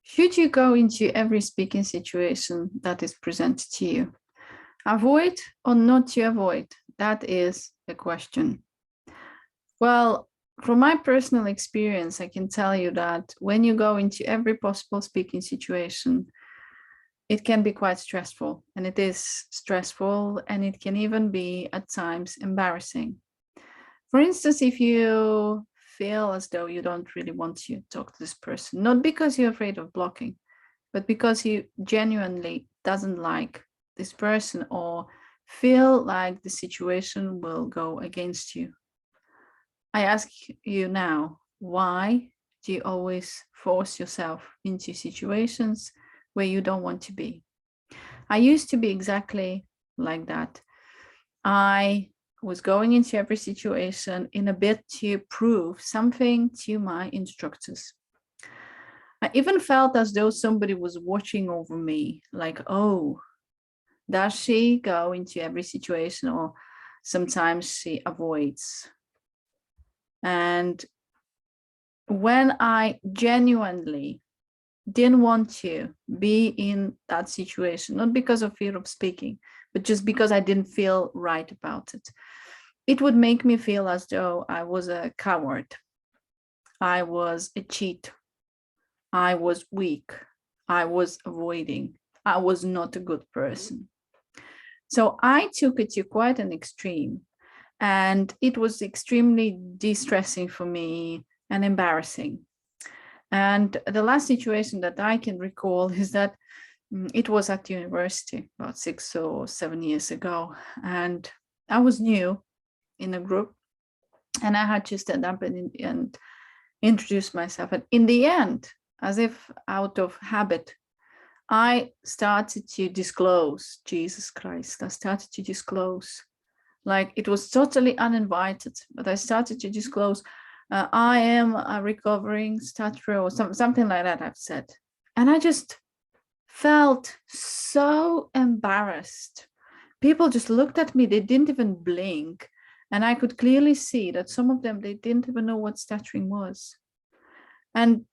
Should you go into every speaking situation that is presented to you? Avoid or not to avoid? That is the question. Well, from my personal experience, I can tell you that when you go into every possible speaking situation, it can be quite stressful, and it is stressful, and it can even be at times embarrassing. For instance, if you feel as though you don't really want to talk to this person, not because you're afraid of blocking, but because you genuinely doesn't like this person or feel like the situation will go against you. I ask you now, why do you always force yourself into situations where you don't want to be? I used to be exactly like that. I was going into every situation in a bid to prove something to my instructors. I even felt as though somebody was watching over me, like, oh, does she go into every situation, or sometimes she avoids? And when I genuinely didn't want to be in that situation, not because of fear of speaking, but just because I didn't feel right about it, it would make me feel as though I was a coward. I was a cheat. I was weak. I was avoiding. I was not a good person. So I took it to quite an extreme, and it was extremely distressing for me and embarrassing. And the last situation that I can recall is that it was at university about 6 or 7 years ago, and I was new in a group, and I had to stand up and introduce myself. And in the end, as if out of habit, I started to disclose Jesus Christ. I started to disclose, like it was totally uninvited, but I started to disclose, I am a recovering stutterer or something like that, I've said. And I just felt so embarrassed. People just looked at me, they didn't even blink. And I could clearly see that some of them, they didn't even know what stuttering was. And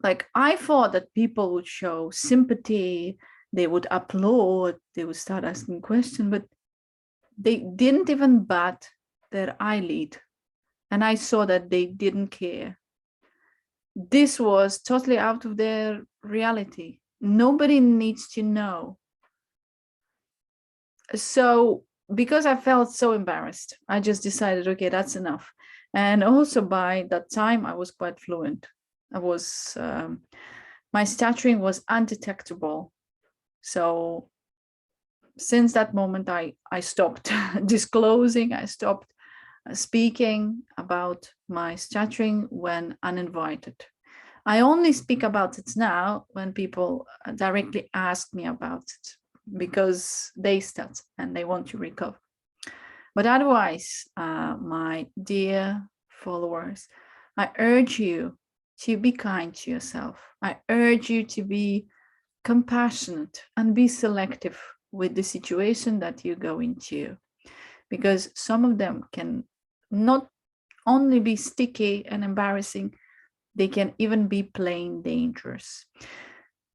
like, I thought that people would show sympathy, they would applaud, they would start asking questions, but they didn't even bat their eyelid. And I saw that they didn't care. This was totally out of their reality. Nobody needs to know. So because I felt so embarrassed, I just decided, okay, that's enough. And also by that time, I was quite fluent. I was, my stuttering was undetectable. So since that moment, I stopped disclosing, I stopped speaking about my stuttering when uninvited. I only speak about it now when people directly ask me about it because they stutter and they want to recover. But otherwise, my dear followers, I urge you to be kind to yourself. I urge you to be compassionate and be selective with the situation that you go into, because some of them can not only be sticky and embarrassing, they can even be plain dangerous.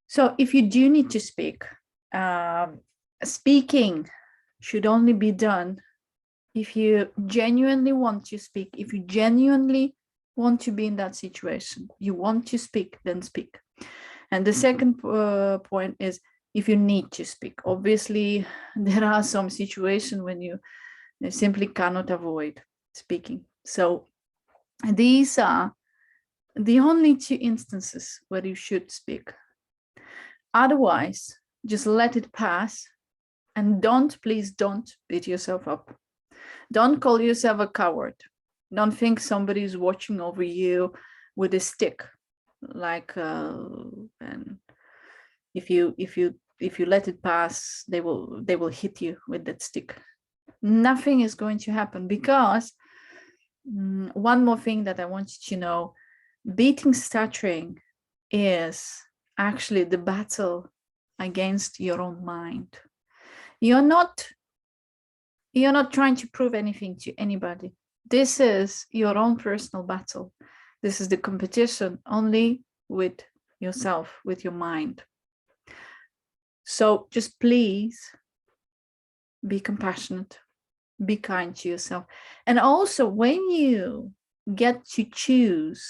So if you do need to speak, speaking should only be done if you genuinely want to speak, if you genuinely want to be in that situation, you want to speak, then speak. And the second point is, if you need to speak. Obviously, there are some situations when you simply cannot avoid speaking. So these are the only two instances where you should speak. Otherwise, just let it pass, and please don't beat yourself up. Don't call yourself a coward. Don't think somebody is watching over you with a stick, like and if you let it pass, they will hit you with that stick. Nothing is going to happen, because one more thing that I want you to know: beating stuttering is actually the battle against your own mind. You're not trying to prove anything to anybody. This is your own personal battle. This is the competition only with yourself, with your mind. So just please be compassionate, be kind to yourself. And also, when you get to choose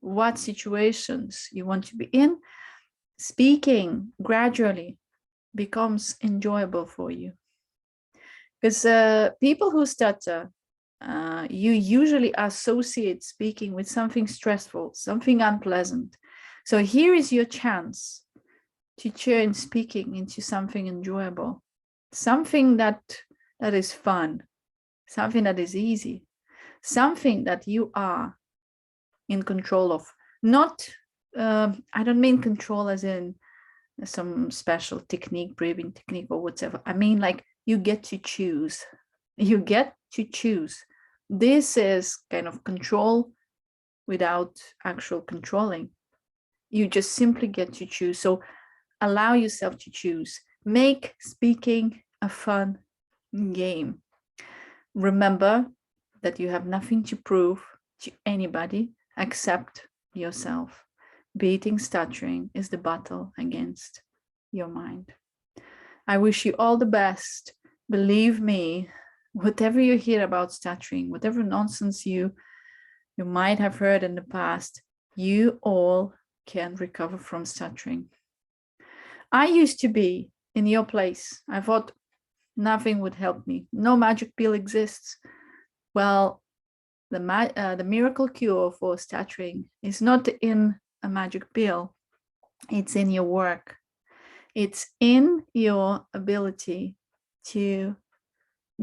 what situations you want to be in, speaking gradually becomes enjoyable for you. Because people who stutter, you usually associate speaking with something stressful, something unpleasant. So here is your chance to turn speaking into something enjoyable, something that is fun, something that is easy, something that you are in control of. Not, I don't mean control as in some special technique, breathing technique or whatever. I mean, like, you get to choose. You get to choose. This is kind of control without actual controlling. You just simply get to choose. So allow yourself to choose. Make speaking a fun game. Remember that you have nothing to prove to anybody except yourself. Beating stuttering is the battle against your mind. I wish you all the best. Believe me, whatever you hear about stuttering, whatever nonsense you might have heard in the past, you all can recover from stuttering. I used to be in your place. I thought nothing would help me. No magic pill exists. Well, the miracle cure for stuttering is not in a magic pill. It's in your work. It's in your ability to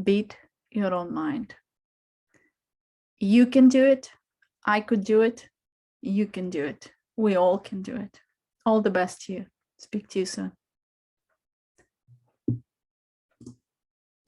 beat your own mind. You can do it. I could do it. You can do it. We all can do it. All the best to you. Speak to you soon.